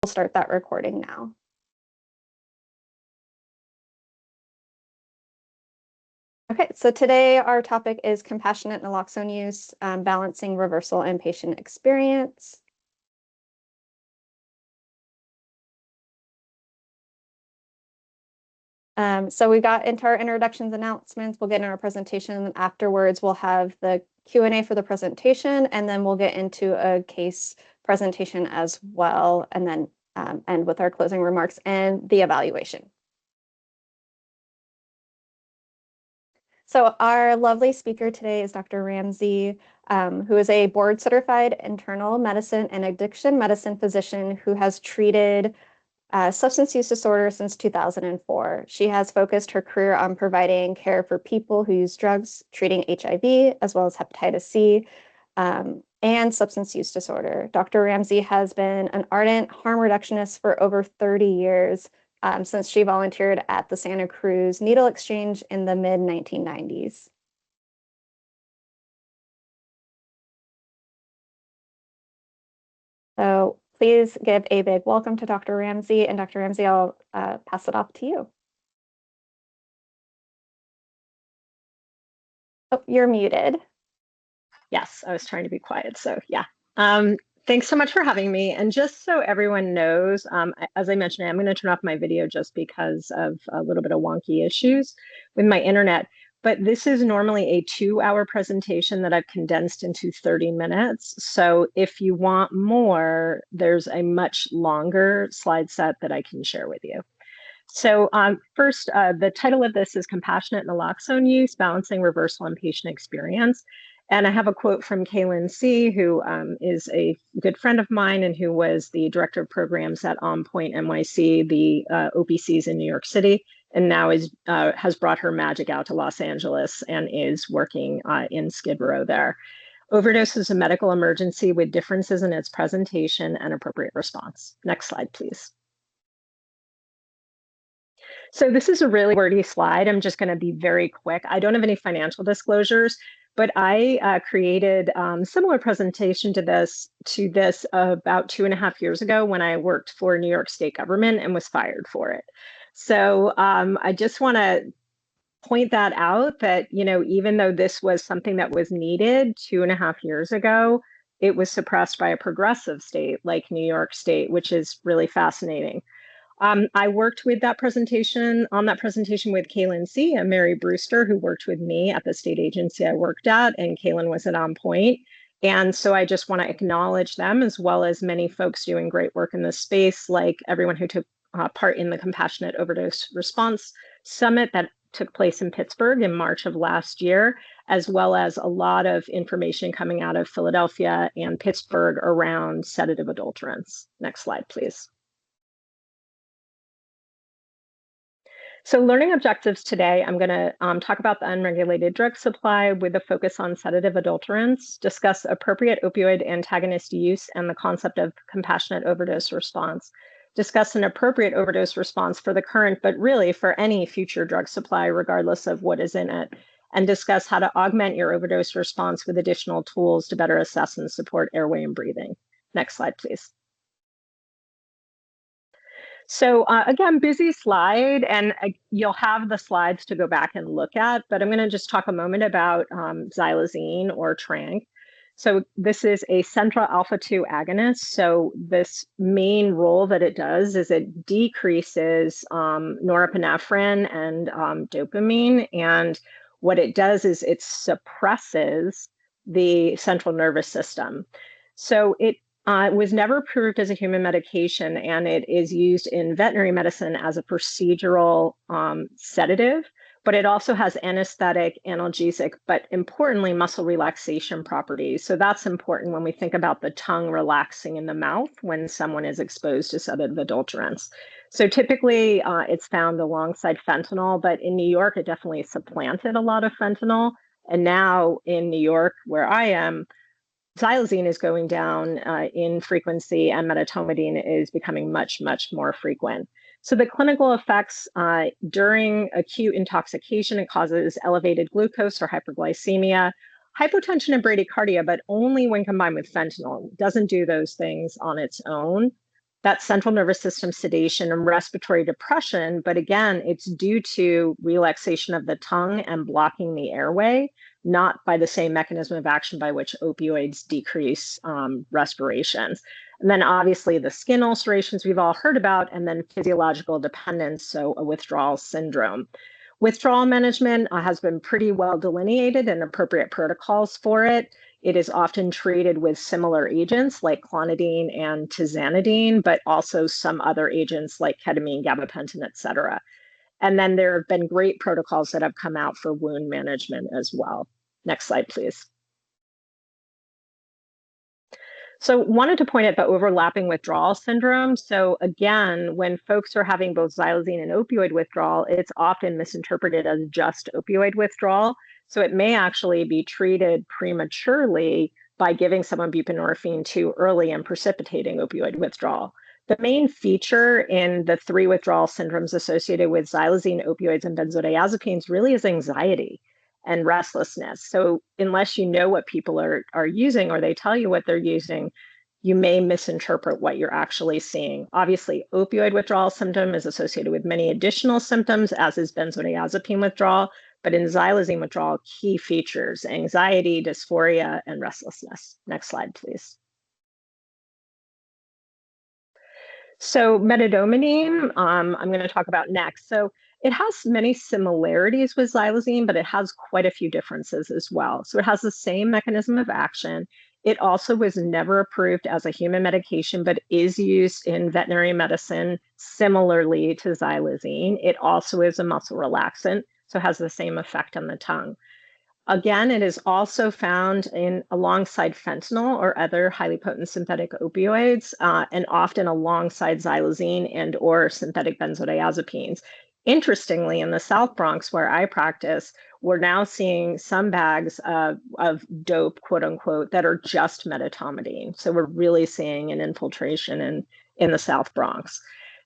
start that recording now. Okay, so today our topic is compassionate naloxone use, balancing reversal and patient experience. So we got into our introductions announcements. We'll get into our presentation, and afterwards we'll have the Q&A for the presentation, and then we'll get into a case presentation as well, and then end with our closing remarks and the evaluation. So our lovely speaker today is Dr. Ramsey, who is a board-certified internal medicine and addiction medicine physician who has treated substance use disorder since 2004. She has focused her career on providing care for people who use drugs, treating HIV, as well as hepatitis C, and substance use disorder. Dr. Ramsey has been an ardent harm reductionist for over 30 years, since she volunteered at the Santa Cruz Needle Exchange in the mid-1990s. So please give a big welcome to Dr. Ramsey, and Dr. Ramsey, I'll pass it off to you. Oh, you're muted. Yes, I was trying to be quiet, so yeah. Thanks so much for having me. And just so everyone knows, as I mentioned, I'm going to turn off my video just because of a little bit of wonky issues with my internet. But this is normally a 2-hour presentation that I've condensed into 30 minutes. So if you want more, there's a much longer slide set that I can share with you. So first, the title of this is Compassionate Naloxone Use, Balancing Reversal and Patient Experience. And I have a quote from Kaylin C., who is a good friend of mine and who was the director of programs at On Point NYC, the OPCs in New York City, and now has brought her magic out to Los Angeles and is working in Skid Row there. Overdose is a medical emergency with differences in its presentation and appropriate response. Next slide, please. So this is a really wordy slide. I'm just going to be very quick. I don't have any financial disclosures, but I created a similar presentation to this about 2.5 years ago when I worked for New York State government and was fired for it. So I just want to point that out that, you know, even though this was something that was needed 2.5 years ago, it was suppressed by a progressive state like New York State, which is really fascinating. I worked with on that presentation with Kaylin C. and Mary Brewster, who worked with me at the state agency I worked at, and Kaylin was at On Point. And so I just want to acknowledge them, as well as many folks doing great work in this space, like everyone who took part in the Compassionate Overdose Response Summit that took place in Pittsburgh in March of last year, as well as a lot of information coming out of Philadelphia and Pittsburgh around sedative adulterants. Next slide, please. So learning objectives today, I'm going to talk about the unregulated drug supply with a focus on sedative adulterants, discuss appropriate opioid antagonist use and the concept of compassionate overdose response, discuss an appropriate overdose response for the current, but really for any future drug supply, regardless of what is in it, and discuss how to augment your overdose response with additional tools to better assess and support airway and breathing. Next slide, please. So again, busy slide, and you'll have the slides to go back and look at, but I'm going to just talk a moment about xylazine or tranq. So this is a central alpha-2 agonist. So this main role that it does is it decreases norepinephrine and dopamine. And what it does is it suppresses the central nervous system. So it was never approved as a human medication, and it is used in veterinary medicine as a procedural sedative, but it also has anesthetic, analgesic, but importantly, muscle relaxation properties. So that's important when we think about the tongue relaxing in the mouth when someone is exposed to sedative adulterants. So typically it's found alongside fentanyl, but in New York, it definitely supplanted a lot of fentanyl. And now in New York, where I am, xylazine is going down in frequency, and medetomidine is becoming much, much more frequent. So the clinical effects during acute intoxication, it causes elevated glucose or hyperglycemia, hypotension and bradycardia, but only when combined with fentanyl. It doesn't do those things on its own. That central nervous system sedation and respiratory depression, but again, it's due to relaxation of the tongue and blocking the airway, not by the same mechanism of action by which opioids decrease respirations. And then obviously the skin ulcerations we've all heard about, and then physiological dependence, so a withdrawal syndrome. Withdrawal management has been pretty well delineated and appropriate protocols for it. It is often treated with similar agents like clonidine and tizanidine, but also some other agents like ketamine, gabapentin, et cetera. And then there have been great protocols that have come out for wound management as well. Next slide, please. So wanted to point out the overlapping withdrawal syndrome. So again, when folks are having both xylazine and opioid withdrawal, it's often misinterpreted as just opioid withdrawal. So it may actually be treated prematurely by giving someone buprenorphine too early and precipitating opioid withdrawal. The main feature in the 3 withdrawal syndromes associated with xylazine, opioids, and benzodiazepines really is anxiety and restlessness. So unless you know what people are using or they tell you what they're using, you may misinterpret what you're actually seeing. Obviously, opioid withdrawal symptom is associated with many additional symptoms, as is benzodiazepine withdrawal. But in xylazine withdrawal, key features: anxiety, dysphoria, and restlessness. Next slide, please. So metadominine, I'm going to talk about next. So it has many similarities with xylazine, but it has quite a few differences as well. So it has the same mechanism of action. It also was never approved as a human medication, but is used in veterinary medicine similarly to xylazine. It also is a muscle relaxant, so has the same effect on the tongue. Again, it is also found in alongside fentanyl or other highly potent synthetic opioids, and often alongside xylazine and or synthetic benzodiazepines. Interestingly, in the South Bronx, where I practice, we're now seeing some bags of dope, quote unquote, that are just medetomidine. So we're really seeing an infiltration in the South Bronx.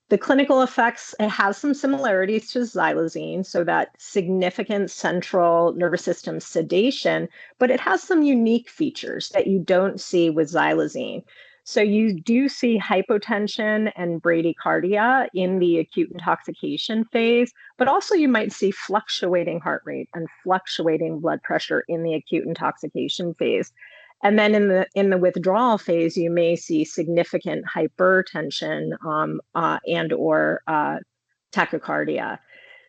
The clinical effects, it has some similarities to xylazine, so that significant central nervous system sedation, but it has some unique features that you don't see with xylazine. So you do see hypotension and bradycardia in the acute intoxication phase, but also you might see fluctuating heart rate and fluctuating blood pressure in the acute intoxication phase. And then in the withdrawal phase, you may see significant hypertension and or tachycardia.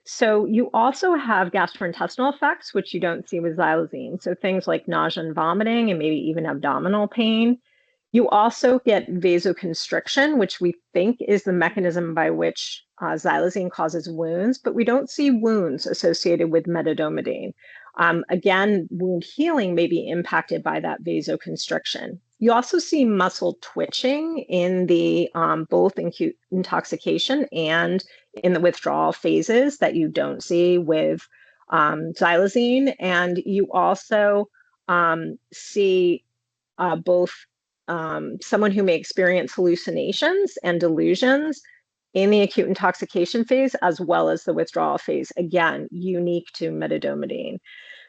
So you also have gastrointestinal effects, which you don't see with xylazine. So things like nausea and vomiting, and maybe even abdominal pain. You also get vasoconstriction, which we think is the mechanism by which xylazine causes wounds, but we don't see wounds associated with metadomidine. Again, wound healing may be impacted by that vasoconstriction. You also see muscle twitching in the both in acute intoxication and in the withdrawal phases that you don't see with xylazine. And you also see both someone who may experience hallucinations and delusions in the acute intoxication phase, as well as the withdrawal phase, again, unique to metadomidine.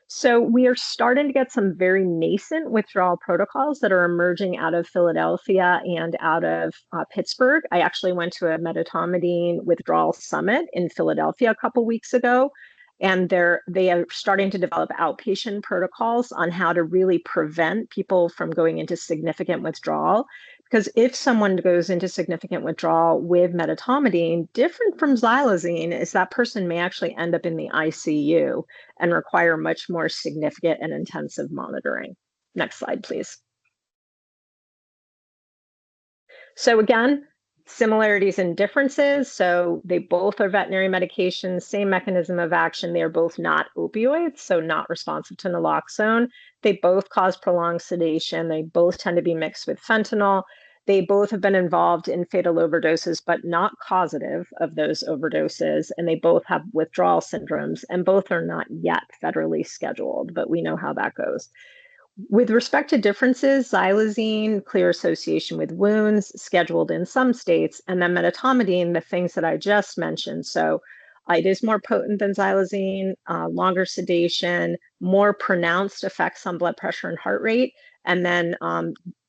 So we are starting to get some very nascent withdrawal protocols that are emerging out of Philadelphia and out of Pittsburgh. I actually went to a metadomidine withdrawal summit in Philadelphia a couple weeks ago, and they are starting to develop outpatient protocols on how to really prevent people from going into significant withdrawal. Because if someone goes into significant withdrawal with metadomidine, different from xylazine is that person may actually end up in the ICU and require much more significant and intensive monitoring. Next slide, please. So again, similarities and differences. So they both are veterinary medications, same mechanism of action. They are both not opioids, so not responsive to naloxone. They both cause prolonged sedation. They both tend to be mixed with fentanyl. They both have been involved in fatal overdoses, but not causative of those overdoses. And they both have withdrawal syndromes, and both are not yet federally scheduled, but we know how that goes. With respect to differences, xylazine, clear association with wounds, scheduled in some states, and then metadomidine, the things that I just mentioned. So it is more potent than xylazine, longer sedation, more pronounced effects on blood pressure and heart rate, and then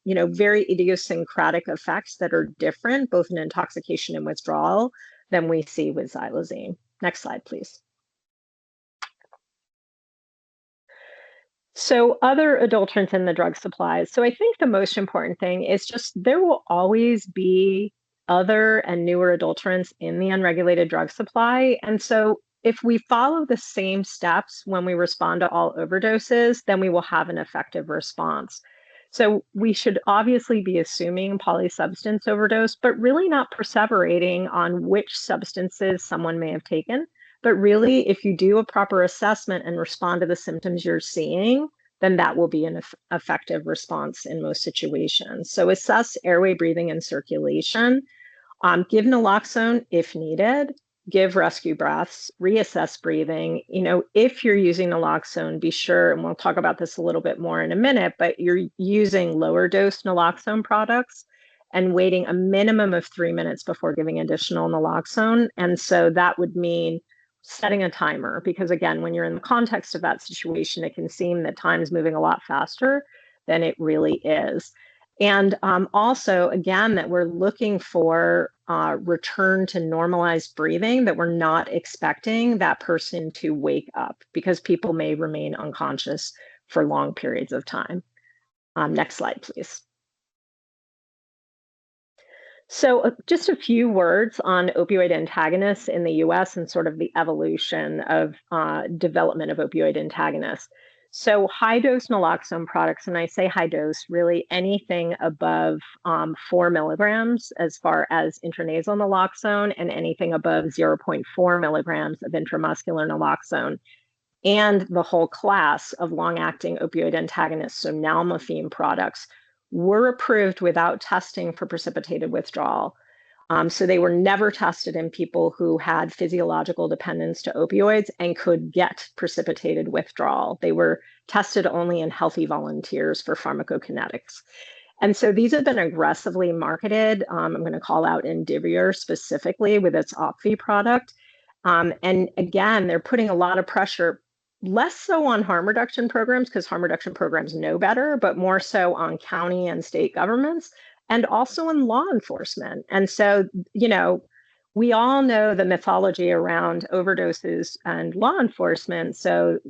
very idiosyncratic effects that are different, both in intoxication and withdrawal, than we see with xylazine. Next slide, please. So other adulterants in the drug supplies. So I think the most important thing is just there will always be other and newer adulterants in the unregulated drug supply. And so if we follow the same steps when we respond to all overdoses, then we will have an effective response. So we should obviously be assuming polysubstance overdose, but really not perseverating on which substances someone may have taken. But really, if you do a proper assessment and respond to the symptoms you're seeing, then that will be an effective response in most situations. So assess airway, breathing, and circulation. Give naloxone if needed. Give rescue breaths. Reassess breathing. If you're using naloxone, be sure, and we'll talk about this a little bit more in a minute, but you're using lower dose naloxone products and waiting a minimum of 3 minutes before giving additional naloxone. And so that would mean setting a timer, because again, when you're in the context of that situation, it can seem that time's moving a lot faster than it really is. And also, again, that we're looking for return to normalized breathing, that we're not expecting that person to wake up, because people may remain unconscious for long periods of time. Next slide, please. So just a few words on opioid antagonists in the US and sort of the evolution of development of opioid antagonists. So high dose naloxone products, and I say high dose, really anything above 4 milligrams as far as intranasal naloxone, and anything above 0.4 milligrams of intramuscular naloxone, and the whole class of long-acting opioid antagonists, so nalmefene products, were approved without testing for precipitated withdrawal. So they were never tested in people who had physiological dependence to opioids and could get precipitated withdrawal. They were tested only in healthy volunteers for pharmacokinetics. And so these have been aggressively marketed. I'm going to call out Indivior specifically with its Opvee product. And again, they're putting a lot of pressure, less so on harm reduction programs, because harm reduction programs know better, but more so on county and state governments, and also in law enforcement. And so, we all know the mythology around overdoses and law enforcement. So,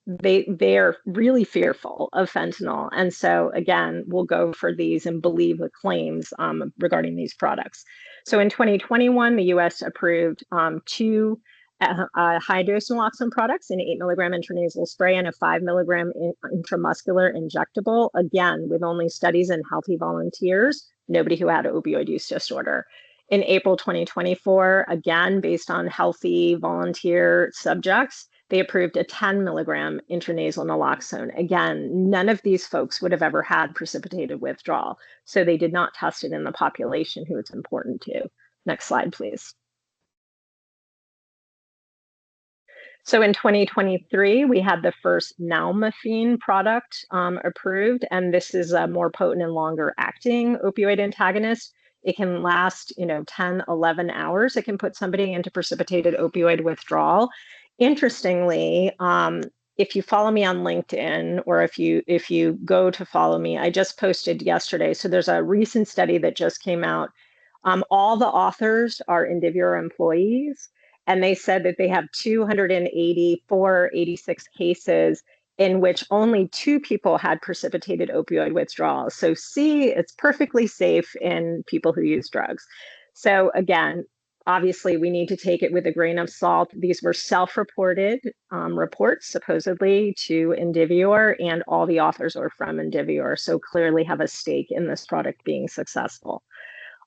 they are really fearful of fentanyl. And so, again, we'll go for these and believe the claims regarding these products. So in 2021, the US approved 2 high-dose naloxone products, an 8 milligram intranasal spray and a 5 milligram intramuscular injectable, again, with only studies in healthy volunteers, nobody who had opioid use disorder. In April 2024, again, based on healthy volunteer subjects, they approved a 10 milligram intranasal naloxone. Again, none of these folks would have ever had precipitated withdrawal, so they did not test it in the population who it's important to. Next slide, please. So in 2023, we had the first nalmefene product approved, and this is a more potent and longer acting opioid antagonist. It can last, 10, 11 hours. It can put somebody into precipitated opioid withdrawal. Interestingly, if you follow me on LinkedIn, or if you go to follow me, I just posted yesterday. So there's a recent study that just came out. All the authors are Indivior employees, and they said that they have 86 cases in which only 2 people had precipitated opioid withdrawal. So see, it's perfectly safe in people who use drugs. So again, obviously, we need to take it with a grain of salt. These were self-reported reports, supposedly, to Indivior, and all the authors are from Indivior, so clearly have a stake in this product being successful.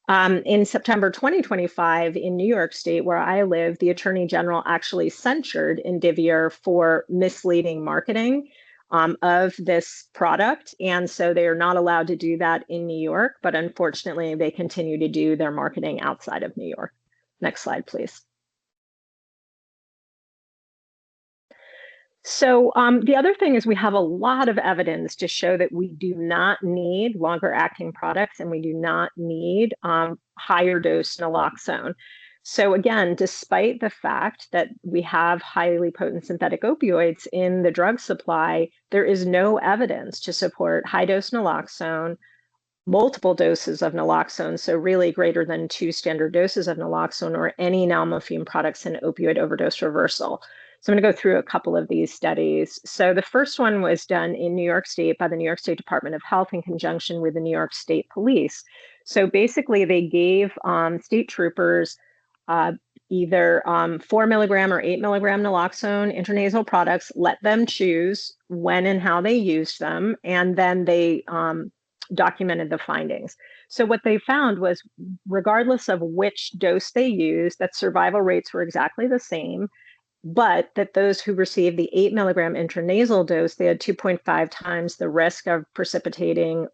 In September 2025, in New York State, where I live, the Attorney General actually censured Indivior for misleading marketing of this product. And so they are not allowed to do that in New York, but unfortunately, they continue to do their marketing outside of New York. Next slide, please. So the other thing is we have a lot of evidence to show that we do not need longer acting products, and we do not need higher dose naloxone. So again, despite the fact that we have highly potent synthetic opioids in the drug supply, there is no evidence to support high dose naloxone multiple doses of naloxone, so really greater than 2 standard doses of naloxone or any nalmefene products in opioid overdose reversal. So I'm going to go through a couple of these studies. So the first one was done in New York State by the New York State Department of Health in conjunction with the New York State Police. So basically, they gave state troopers either 4 milligram or 8 milligram naloxone intranasal products, let them choose when and how they used them, and then they documented the findings. So what they found was, regardless of which dose they used, that survival rates were exactly the same, but that those who received the 8 milligram intranasal dose, they had 2.5 times the risk of precipitating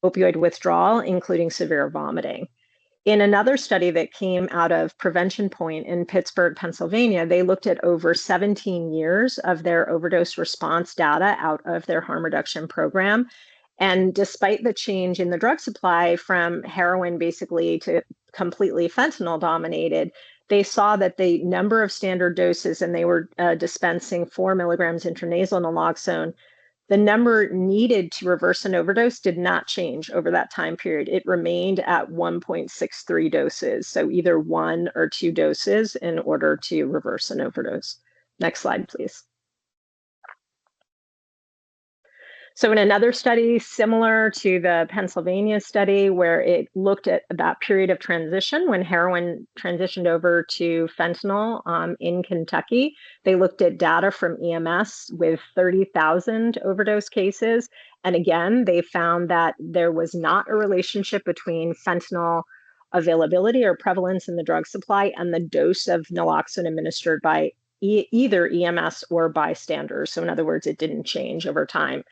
opioid withdrawal, including severe vomiting. In another study that came out of Prevention Point in Pittsburgh, Pennsylvania, they looked at over 17 years of their overdose response data out of their harm reduction program. And despite the change in the drug supply from heroin basically to completely fentanyl dominated, they saw that the number of standard doses, and they were dispensing 4 milligrams intranasal naloxone, the number needed to reverse an overdose did not change over that time period. It remained at 1.63 doses, so either 1 or 2 doses in order to reverse an overdose. Next slide, please. So in another study similar to the Pennsylvania study, where it looked at that period of transition when heroin transitioned over to fentanyl in Kentucky, they looked at data from EMS with 30,000 overdose cases. And again, they found that there was not a relationship between fentanyl availability or prevalence in the drug supply and the dose of naloxone administered by either EMS or bystanders. So in other words, it didn't change over time.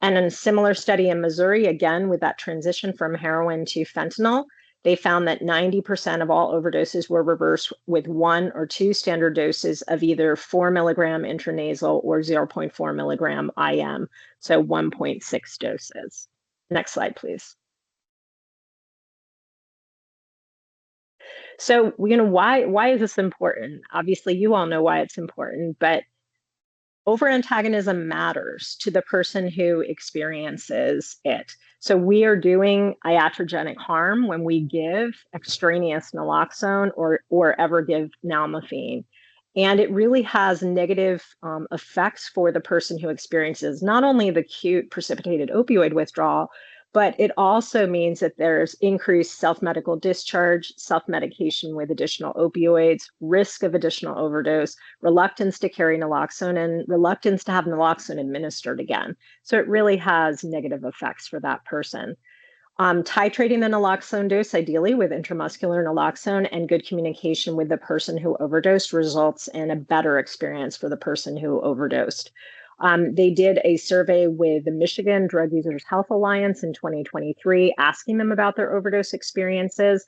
And in a similar study in Missouri, again, with that transition from heroin to fentanyl, they found that 90% of all overdoses were reversed with 1 or 2 standard doses of either 4 milligram intranasal or 0.4 milligram IM, so 1.6 doses. Next slide, please. So, why is this important? Obviously, you all know why it's important, but over antagonism matters to the person who experiences it. So we are doing iatrogenic harm when we give extraneous naloxone or ever give nalmefene. And it really has negative effects for the person who experiences not only the acute precipitated opioid withdrawal, but it also means that there's increased self-medical discharge, self-medication with additional opioids, risk of additional overdose, reluctance to carry naloxone, and reluctance to have naloxone administered again. So it really has negative effects for that person. Titrating the naloxone dose, ideally with intramuscular naloxone and good communication with the person who overdosed, results in a better experience for the person who overdosed. They did a survey with the Michigan Drug Users Health Alliance in 2023, asking them about their overdose experiences.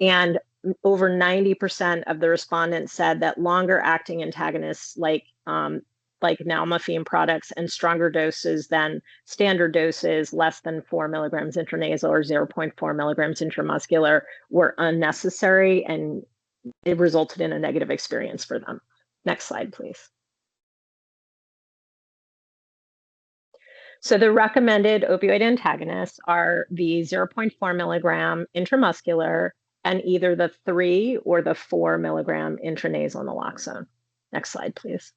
And over 90% of the respondents said that longer acting antagonists like nalmefene products and stronger doses than standard doses, less than 4 milligrams intranasal or 0.4 milligrams intramuscular, were unnecessary, and it resulted in a negative experience for them. Next slide, please. So the recommended opioid antagonists are the 0.4 milligram intramuscular and either the 3 or the 4 milligram intranasal naloxone. Next slide, please.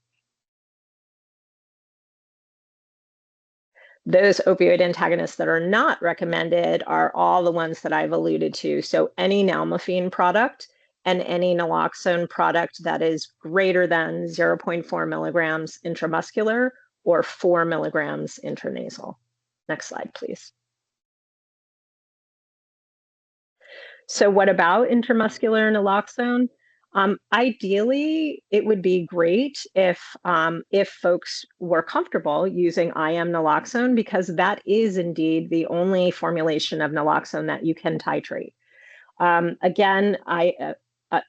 Those opioid antagonists that are not recommended are all the ones that I've alluded to. So any nalmefene product and any naloxone product that is greater than 0.4 milligrams intramuscular or 4 milligrams intranasal. Next slide, please. So what about intramuscular naloxone? Ideally, it would be great if folks were comfortable using IM naloxone, because that is indeed the only formulation of naloxone that you can titrate. Again,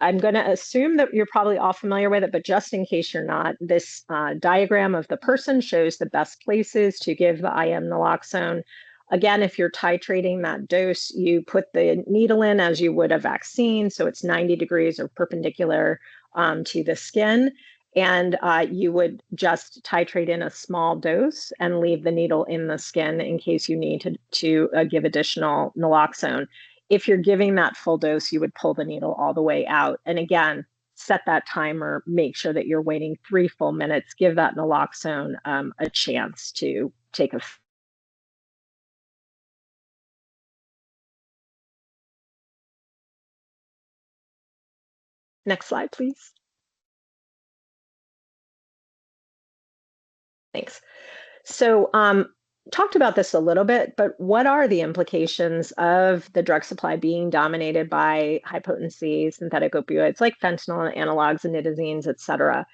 I'm going to assume that you're probably all familiar with it, but just in case you're not, this diagram of the person shows the best places to give the IM naloxone. Again, if you're titrating that dose, you put the needle in as you would a vaccine, so it's 90 degrees or perpendicular to the skin. And you would just titrate in a small dose and leave the needle in the skin in case you need to give additional naloxone. If you're giving that full dose, you would pull the needle all the way out. And again, set that timer, make sure that you're waiting 3 full minutes, give that naloxone a chance to take effect. Next slide, please. Thanks. So, talked about this a little bit, but what are the implications of the drug supply being dominated by high potency synthetic opioids like fentanyl and analogs and nitazines, et cetera?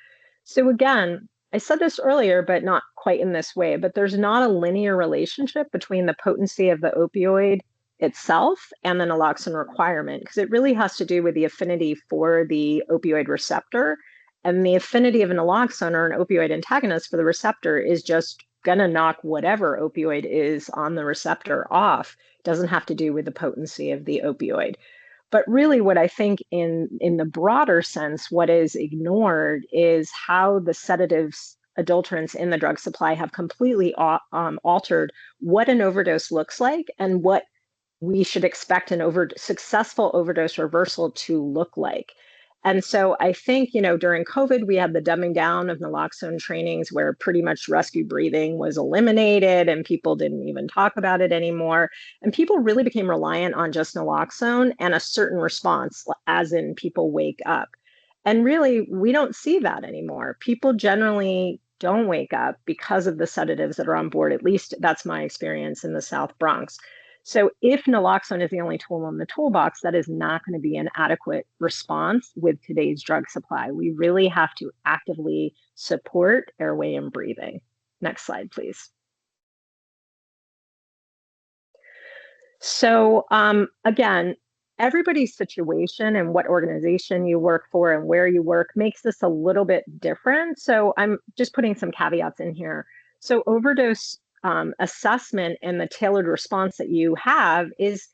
So again, I said this earlier, but not quite in this way, but there's not a linear relationship between the potency of the opioid itself and the naloxone requirement, because it really has to do with the affinity for the opioid receptor. And the affinity of a naloxone or an opioid antagonist for the receptor is just going to knock whatever opioid is on the receptor off. It doesn't have to do with the potency of the opioid. But really, what I think in the broader sense, what is ignored is how the sedatives, adulterants in the drug supply have completely altered what an overdose looks like and what we should expect an successful overdose reversal to look like. And so I think, during COVID, we had the dumbing down of naloxone trainings where pretty much rescue breathing was eliminated and people didn't even talk about it anymore. And people really became reliant on just naloxone and a certain response, as in people wake up. And really, we don't see that anymore. People generally don't wake up because of the sedatives that are on board. At least that's my experience in the South Bronx. So if naloxone is the only tool in the toolbox, that is not going to be an adequate response with today's drug supply. We really have to actively support airway and breathing. Next slide, please. So again, everybody's situation and what organization you work for and where you work makes this a little bit different. So I'm just putting some caveats in here. So overdose assessment and the tailored response that you have is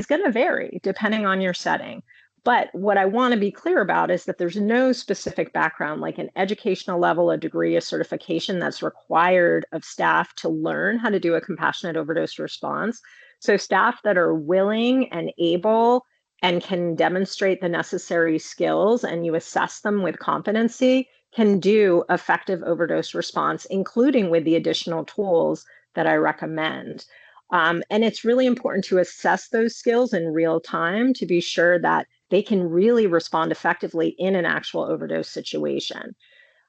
going to vary depending on your setting. But what I want to be clear about is that there's no specific background, like an educational level, a degree, a certification that's required of staff to learn how to do a compassionate overdose response. So staff that are willing and able and can demonstrate the necessary skills and you assess them with competency can do effective overdose response, including with the additional tools that I recommend. And it's really important to assess those skills in real time to be sure that they can really respond effectively in an actual overdose situation.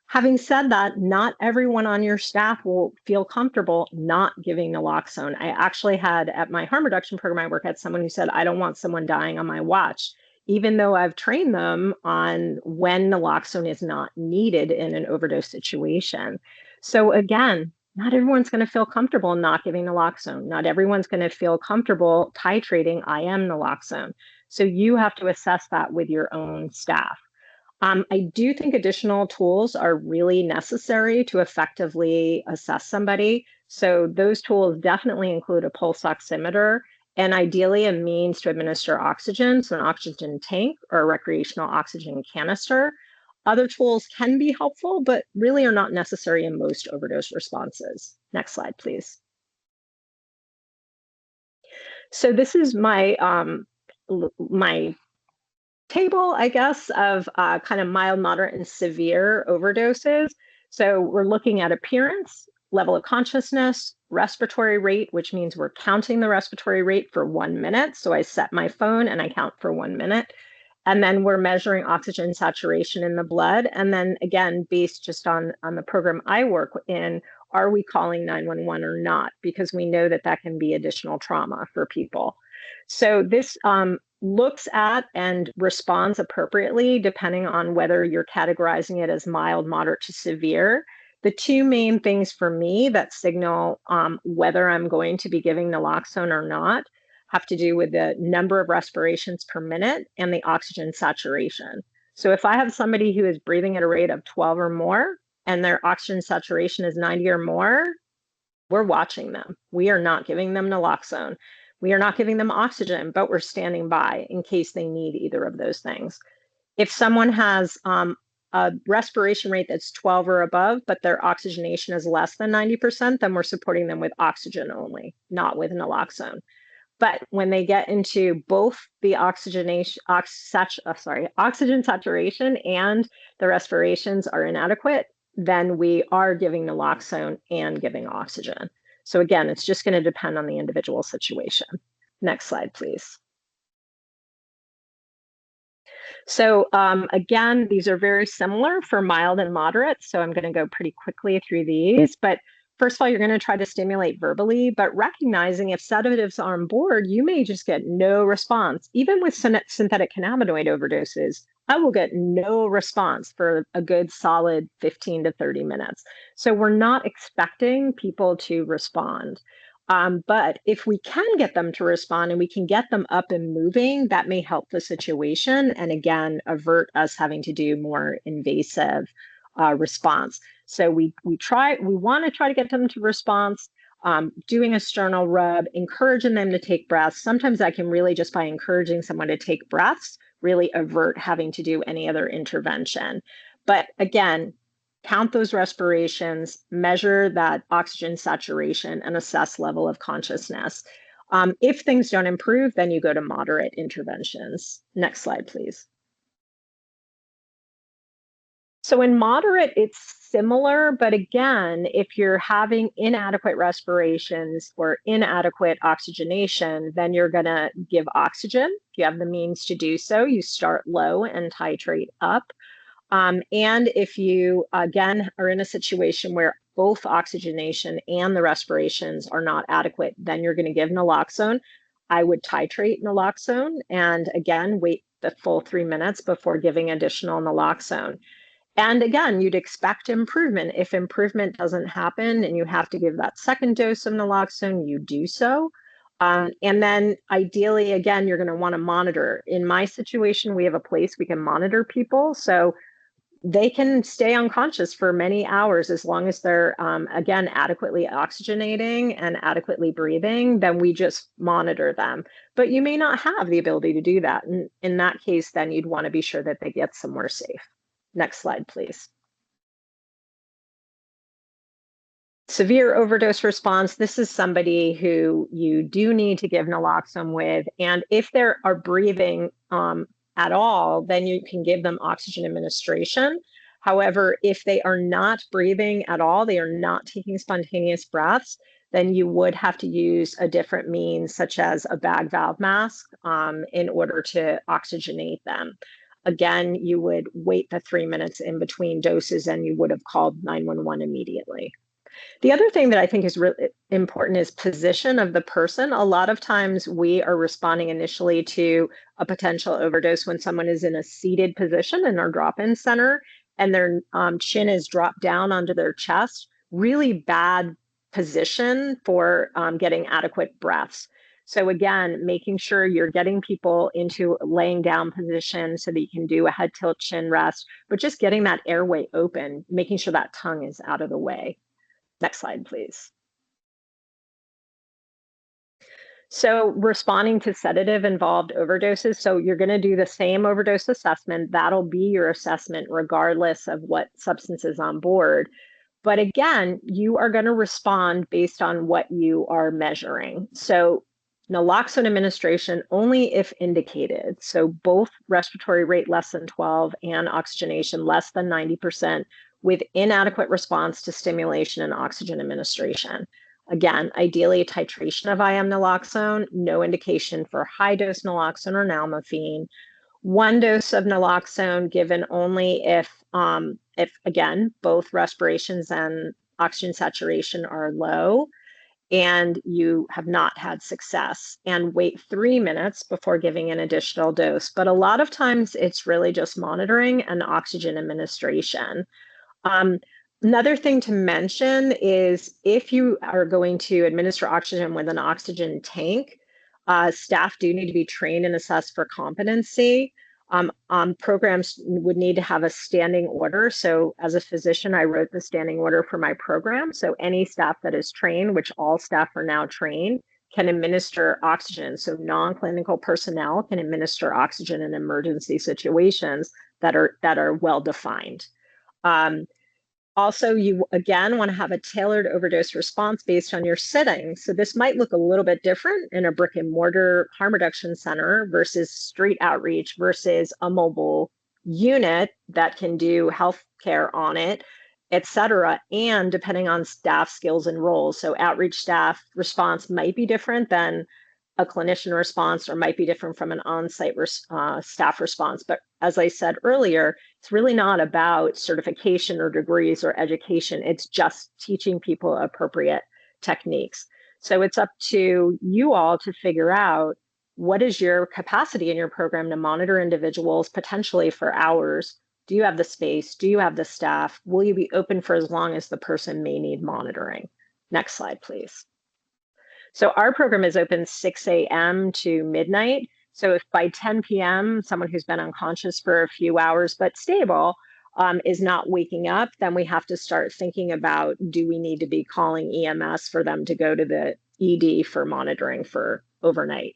Having said that, not everyone on your staff will feel comfortable not giving naloxone. I actually had at my harm reduction program, I work at someone who said, I don't want someone dying on my watch, even though I've trained them on when naloxone is not needed in an overdose situation. So again, not everyone's going to feel comfortable not giving naloxone. Not everyone's going to feel comfortable titrating IM naloxone. So you have to assess that with your own staff. I do think additional tools are really necessary to effectively assess somebody. So those tools definitely include a pulse oximeter and ideally a means to administer oxygen, so an oxygen tank or a recreational oxygen canister. Other tools can be helpful, but really are not necessary in most overdose responses. Next slide, please. So this is my table, I guess, of kind of mild, moderate, and severe overdoses. So we're looking at appearance, level of consciousness, respiratory rate, which means we're counting the respiratory rate for 1 minute. So I set my phone and I count for 1 minute. And then we're measuring oxygen saturation in the blood. And then again, based just on the program I work in, are we calling 911 or not? Because we know that that can be additional trauma for people. So this looks at and responds appropriately depending on whether you're categorizing it as mild, moderate to severe. The two main things for me that signal whether I'm going to be giving naloxone or not have to do with the number of respirations per minute and the oxygen saturation. So if I have somebody who is breathing at a rate of 12 or more and their oxygen saturation is 90 or more, we're watching them. We are not giving them naloxone. We are not giving them oxygen, but we're standing by in case they need either of those things. If someone has a respiration rate that's 12 or above, but their oxygenation is less than 90%, then we're supporting them with oxygen only, not with naloxone. But when they get into both the oxygen saturation and the respirations are inadequate, then we are giving naloxone and giving oxygen. So again, it's just going to depend on the individual situation. Next slide, please. So again, these are very similar for mild and moderate. So I'm going to go pretty quickly through these. But first of all, you're going to try to stimulate verbally, but recognizing if sedatives are on board, you may just get no response. Even with synthetic cannabinoid overdoses, I will get no response for a good solid 15 to 30 minutes. So we're not expecting people to respond. But if we can get them to respond and we can get them up and moving, that may help the situation. And again, avert us having to do more invasive response. So we want to try to get them to response, doing a sternal rub, encouraging them to take breaths. Sometimes I can really just by encouraging someone to take breaths, really avert having to do any other intervention. But again, count those respirations, measure that oxygen saturation, and assess level of consciousness. If things don't improve, then you go to moderate interventions. Next slide, please. So in moderate, it's similar, but again, if you're having inadequate respirations or inadequate oxygenation, then you're going to give oxygen. If you have the means to do so, you start low and titrate up. And if you, again, are in a situation where both oxygenation and the respirations are not adequate, then you're going to give naloxone. I would titrate naloxone and again, wait the full 3 minutes before giving additional naloxone. And again, you'd expect improvement. If improvement doesn't happen and you have to give that second dose of naloxone, you do so. And then ideally, again, you're going to want to monitor. In my situation, we have a place we can monitor people. So they can stay unconscious for many hours as long as they're, again, adequately oxygenating and adequately breathing, then we just monitor them. But you may not have the ability to do that. And in that case, then you'd want to be sure that they get somewhere safe. Next slide, please. Severe overdose response. This is somebody who you do need to give naloxone with. And if they are breathing at all, then you can give them oxygen administration. However, if they are not breathing at all, they are not taking spontaneous breaths, then you would have to use a different means, such as a bag valve mask, in order to oxygenate them. Again, you would wait the 3 minutes in between doses and you would have called 911 immediately. The other thing that I think is really important is position of the person. A lot of times we are responding initially to a potential overdose when someone is in a seated position in our drop-in center and their chin is dropped down onto their chest. Really bad position for getting adequate breaths. So again, making sure you're getting people into laying down position so that you can do a head tilt chin rest, but just getting that airway open, making sure that tongue is out of the way. Next slide, please. So responding to sedative-involved overdoses. So you're going to do the same overdose assessment. That'll be your assessment regardless of what substance is on board. But again, you are going to respond based on what you are measuring. So naloxone administration only if indicated. So both respiratory rate less than 12 and oxygenation less than 90% with inadequate response to stimulation and oxygen administration. Again, ideally a titration of IM naloxone, no indication for high dose naloxone or nalmefene. 1 dose of naloxone given only if again, both respirations and oxygen saturation are low and you have not had success, and wait 3 minutes before giving an additional dose. But a lot of times it's really just monitoring and oxygen administration. Another thing to mention is if you are going to administer oxygen with an oxygen tank, staff do need to be trained and assessed for competency. Programs would need to have a standing order. So as a physician, I wrote the standing order for my program. So any staff that is trained, which all staff are now trained, can administer oxygen. So non-clinical personnel can administer oxygen in emergency situations, that are well defined. Also, you again want to have a tailored overdose response based on your setting. So this might look a little bit different in a brick and mortar harm reduction center versus street outreach versus a mobile unit that can do healthcare on it, et cetera. And depending on staff skills and roles. So outreach staff response might be different than a clinician response or might be different from an on-site staff response. But as I said earlier, it's really not about certification or degrees or education. It's just teaching people appropriate techniques. So it's up to you all to figure out what is your capacity in your program to monitor individuals potentially for hours. Do you have the space? Do you have the staff? Will you be open for as long as the person may need monitoring? Next slide, please. So our program is open 6 a.m. to midnight. So if by 10 p.m., someone who's been unconscious for a few hours but stable is not waking up, then we have to start thinking about, do we need to be calling EMS for them to go to the ED for monitoring for overnight?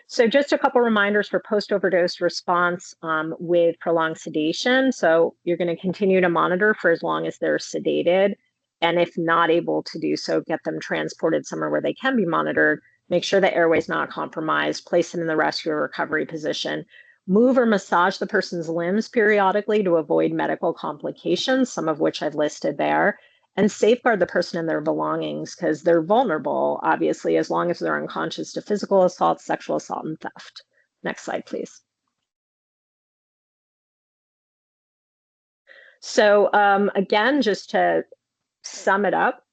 So just a couple reminders for post-overdose response with prolonged sedation. So you're going to continue to monitor for as long as they're sedated. And if not able to do so, get them transported somewhere where they can be monitored. Make sure the airway is not compromised. Place them in the rescue or recovery position. Move or massage the person's limbs periodically to avoid medical complications, some of which I've listed there. And safeguard the person and their belongings because they're vulnerable, obviously, as long as they're unconscious to physical assault, sexual assault, and theft. Next slide, please. So again, just to sum it up.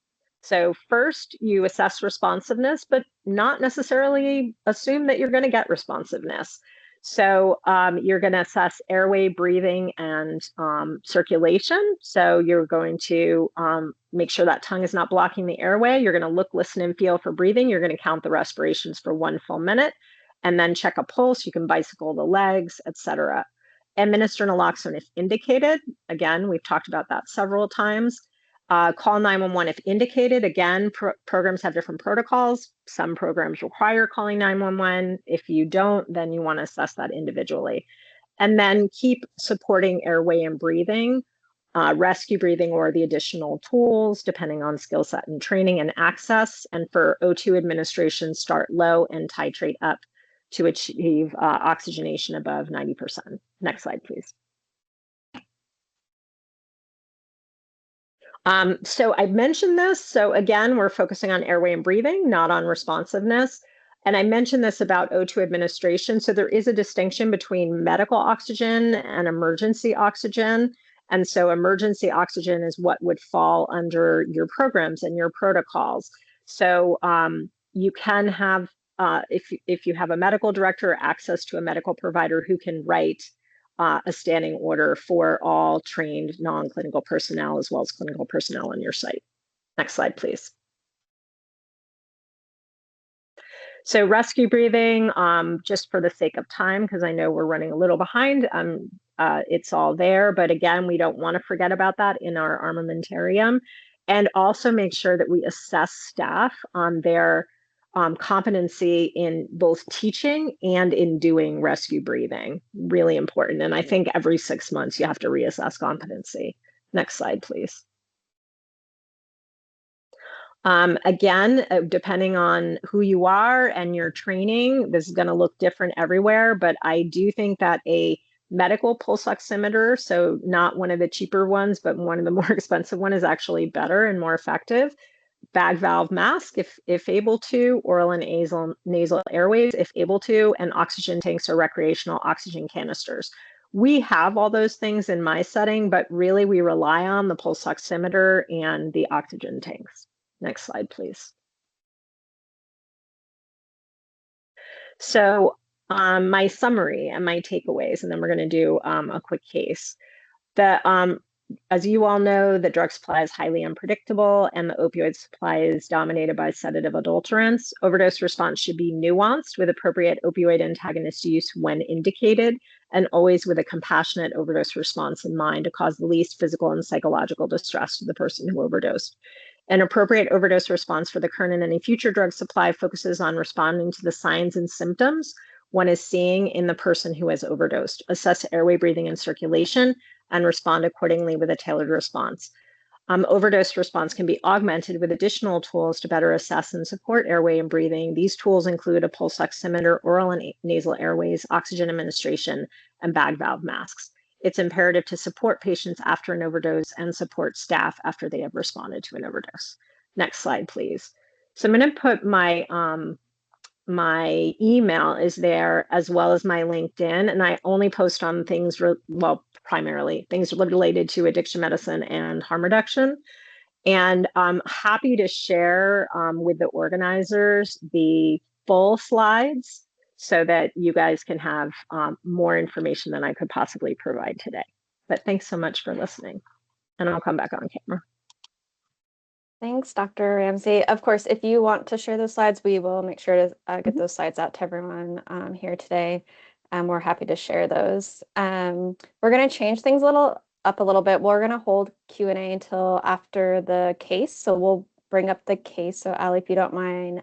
So first, you assess responsiveness, but not necessarily assume that you're going to get responsiveness. So you're going to assess airway, breathing, and circulation. So you're going to make sure that tongue is not blocking the airway. You're going to look, listen, and feel for breathing. You're going to count the respirations for 1 full minute, and then check a pulse. You can bicycle the legs, etc. Administer naloxone if indicated. Again, we've talked about that several times. Call 911 if indicated. Again, programs have different protocols. Some programs require calling 911. If you don't, then you want to assess that individually. And then keep supporting airway and breathing, rescue breathing, or the additional tools, depending on skill set and training and access. And for O2 administration, start low and titrate up to achieve oxygenation above 90%. Next slide, please. So I mentioned this. So again, we're focusing on airway and breathing, not on responsiveness. And I mentioned this about O2 administration. So there is a distinction between medical oxygen and emergency oxygen. And so emergency oxygen is what would fall under your programs and your protocols. So you can have, if you have a medical director, access to a medical provider who can write a standing order for all trained non-clinical personnel as well as clinical personnel on your site. Next slide, please. So rescue breathing, just for the sake of time, because I know we're running a little behind, it's all there. But again, we don't want to forget about that in our armamentarium. And also make sure that we assess staff on their competency in both teaching and in doing rescue breathing. Really important. And I think every 6 months you have to reassess competency. Next slide, please. Again, depending on who you are and your training, this is going to look different everywhere, but I do think that a medical pulse oximeter, so not one of the cheaper ones, but one of the more expensive one, is actually better and more effective. Bag valve mask, if able to, oral and nasal airways, if able to, and oxygen tanks or recreational oxygen canisters. We have all those things in my setting, but really we rely on the pulse oximeter and the oxygen tanks. Next slide, please. So my summary and my takeaways, and then we're going to do a quick case. As you all know, the drug supply is highly unpredictable and the opioid supply is dominated by sedative adulterants. Overdose response should be nuanced with appropriate opioid antagonist use when indicated, and always with a compassionate overdose response in mind to cause the least physical and psychological distress to the person who overdosed. An appropriate overdose response for the current and any future drug supply focuses on responding to the signs and symptoms one is seeing in the person who has overdosed. Assess airway, breathing, and circulation, and respond accordingly with a tailored response. Overdose response can be augmented with additional tools to better assess and support airway and breathing. These tools include a pulse oximeter, oral and nasal airways, oxygen administration, and bag valve masks. It's imperative to support patients after an overdose and support staff after they have responded to an overdose. Next slide, please. So I'm going to put my email is there, as well as my LinkedIn, and I only post on things, primarily things related to addiction medicine and harm reduction. And I'm happy to share with the organizers the full slides so that you guys can have more information than I could possibly provide today. But thanks so much for listening, and I'll come back on camera. Thanks, Dr. Ramsey. Of course, if you want to share those slides, we will make sure to get those slides out to everyone here today. We're happy to share those. We're going to change things up a little bit. We're going to hold Q&A until after the case. So we'll bring up the case. So Allie, if you don't mind